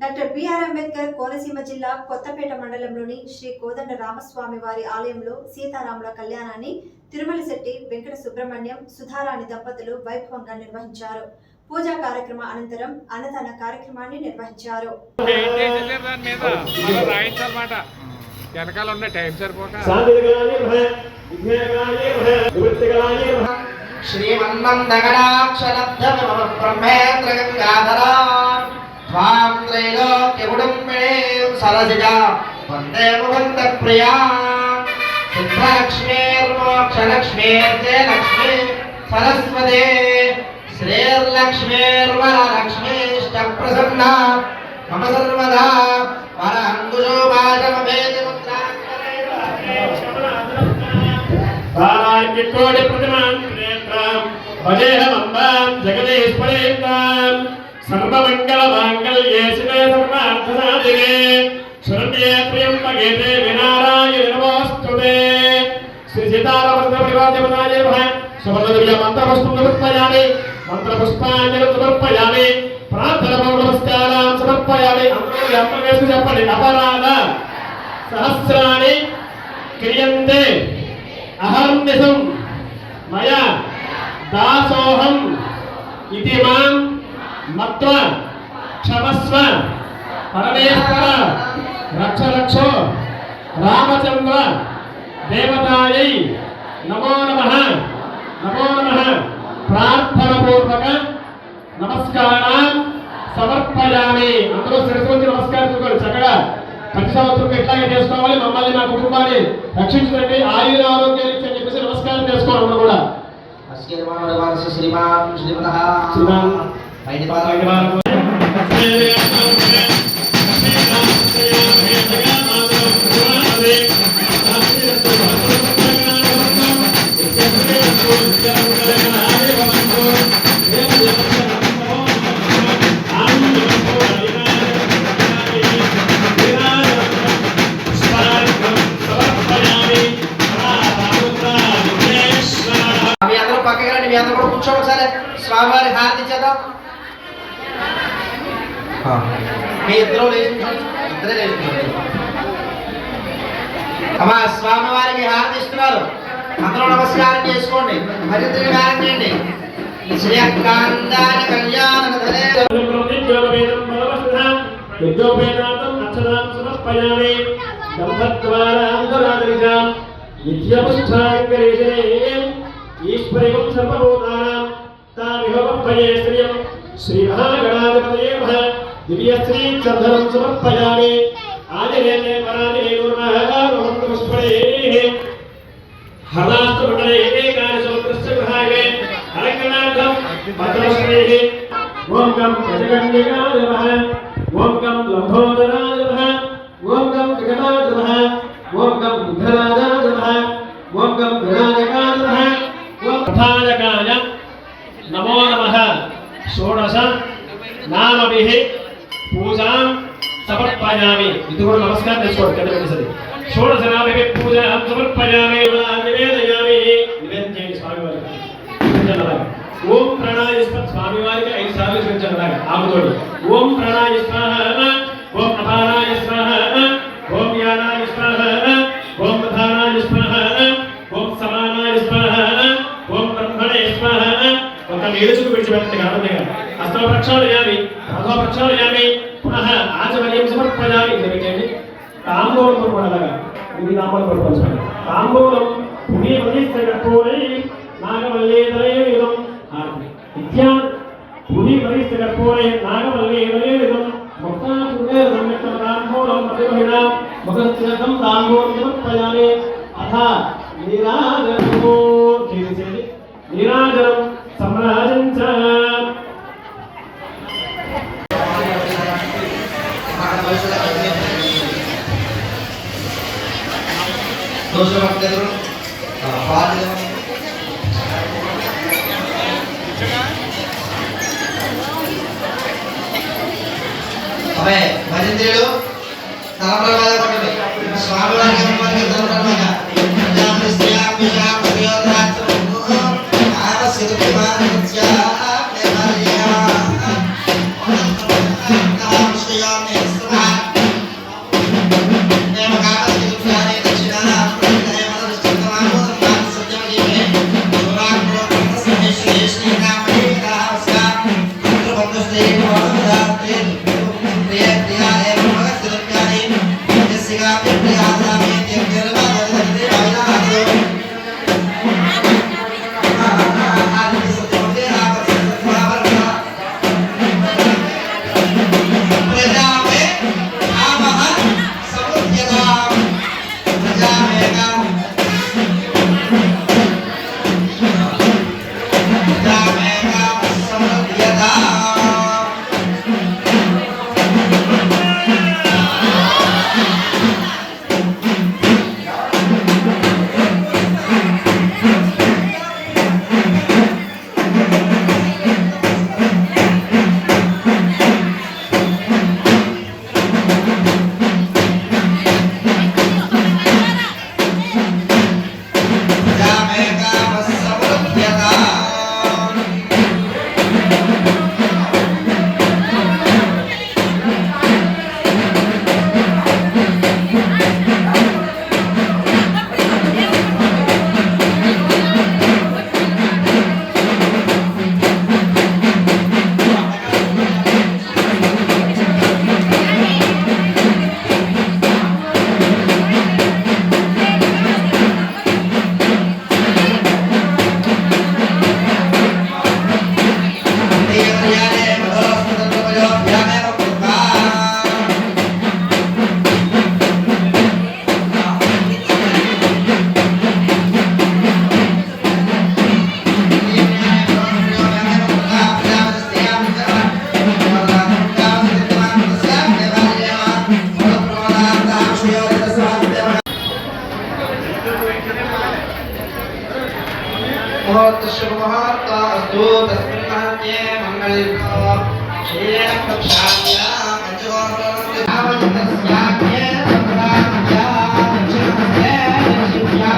Doctor BR Ambedkar Konaseema జిల్లా కొత్తపేట మండలంలోని శ్రీ కోదండ రామస్వామి వారి ఆలయంలో సీతారాముల కళ్యాణాన్ని తిరుమల శెట్టి వెంకట సుబ్రహ్మణ్యం సుధారాణి దంపతులు వైభవంగా నిర్వహించారు. పూజా కార్యక్రమ అనంతరం అన్నదాన కార్యక్రమాన్ని నిర్వహించారు. त्वां त्रैलोक्यकुटुम्बिनीं सरसिजा वन्दे मुकुन्दप्रिया सिद्धलक्ष्मीर्मोक्षलक्ष्मीर्जय लक्ष्मी सरस्वती श्रीर्लक्ष्मीर्वरलक्ष्मीष्टप्रसन्ना मम सर्वदा वरअङ्कुशो वाचमभेदि मुद्रां जगदीश्वरेन्द्रां सर्वमंगलमांगल्ये शिवे सर्वार्थसाधिके शरण्ये त्र्यंबके देवी नारायणे नमोस्तुते श्री सीतारामचंद्रपरिवारदेवताय नमः सुवर्णदिव्य मंत्रपुष्पं समर्पयामि मंत्रपुष्पाञ्जलिं समर्पयामि प्रार्थनापूर्वनमस्कारान् समर्पयामि अन्तर्यात्मकेषु जपति अपराध सहस्राणि क्रियन्ते अहर्निशं मया दासोऽहम् इति मां मत्व क्षमस्व परमेश्वर रक्ष रक्षो रामचंद्र देवतायै नमो नमः प्रार्थना पूर्वक नमस्कारान् समर्पयामि अंदरू शिरसुंచి నమస్కారం చేసుకోండి చక్కగా ప్రతి సంవత్సరం ఇట్లాగే చేసుకోవాలి మమ్మల్ని మా కుటుంబాన్ని రక్షించండి ఆయుర ఆరోగ్యాలు ఇచ్చని చెప్పేసి నమస్కారం చేసుకోవాలి అందరూ కూడా శ్రీమాన్ శ్రీమతః శ్రీమాన్ కూర్చోండి స్వామివారి హారతి చేద్దాం. మీ ఇద్దరు ఇద్దరే లేచుకుంటారు. అమ్మా స్వామివారికి హారతి ఇస్తున్నారు, అందరూ నమస్కారం చేసుకోండి. హరిద్రి గారం చేయండి. శ్రీకాంతాని కళ్యాణ ఈశ్వరం సర్వభూతానాం తామిహోపయే శ్రియం శ్రీ మహాగణాధిపతయే నమః దివ్యశ్రీ చందనం సమర్పయామి. ఆదిరేతే పరాదిరేణుర్మహాగణపుష్పణే హరాస్తమండలే ఏకాని సముద్రస్య గృహాయే అలంకరణార్థం పద్మశ్రేః. ఓం గం గజగణ్యకాయ నమః, ఓం గం లంబోదరాయ నమః, ఓం గం వికటాయ నమః, ఓం గం బుద్ధరాజాయ నమః, ఓం గం వినాయకాయ నమః, ఓం ప్రధానకాయ నమో నమః. షోడశ నామభిః పూజాం సమర్పయామి. ఇది కూడా నమస్కారం చేసుకోండి కదా సరే. షోడశ నామభిః పూజాం సమర్పయామి. నివేదయామి. నివేదన చేయండి స్వామివారికి. ఓం ప్రణాయ స్వామివారికి 5 సార్లు చూపించండి ఆమెతోటి. ఓం ప్రణాయ స్వాహ, ఓం అపానాయ స్వాహ, ఓం యానాయ స్వాహ, ఓం ప్రధానాయ స్వాహ, ఓం సమానాయ స్వాహ, ఓం బ్రహ్మణే స్వాహ. ఒక ఏడుచుకు విడిచిపెట్టండి ఆనందంగా. హస్త ప్రక్షాళయామి, రథో ప్రక్షాళయామి. పునః ఆచమర్యం సమర్పయామి. ఇది పెట్టండి. తాంబూలం కూడా అలాగా ఇది తాంబూలం పట్టుకోవాలి. తాంబూలం పుణ్య ప్రతిష్టకర్పూరై నాగవల్లేదరేయుధం విద్యా పుణ్య ప్రతిష్టకర్పూరై నాగవల్లేదరేయుధం ముక్తాసుదే సంయుక్త తాంబూలం ప్రతిమహిళాం ముఖస్థితం తాంబూలం సమర్పయామి. అథ నీరాజనము చేసేది నీరాజనం సమ్రాజంచ. భజంత్రులు తలప్రభావ పట్టండి. స్వామివారికి मुहूर्तस्य मुहूर्तः अस्तु तस्मिन् मुहूर्ते मङ्गलयुक्तो श्रेयः प्रक्षाल्य पञ्चगोत्रोऽस्याख्ये सम्राज्ञा दक्षिणहस्ते दक्षिण्या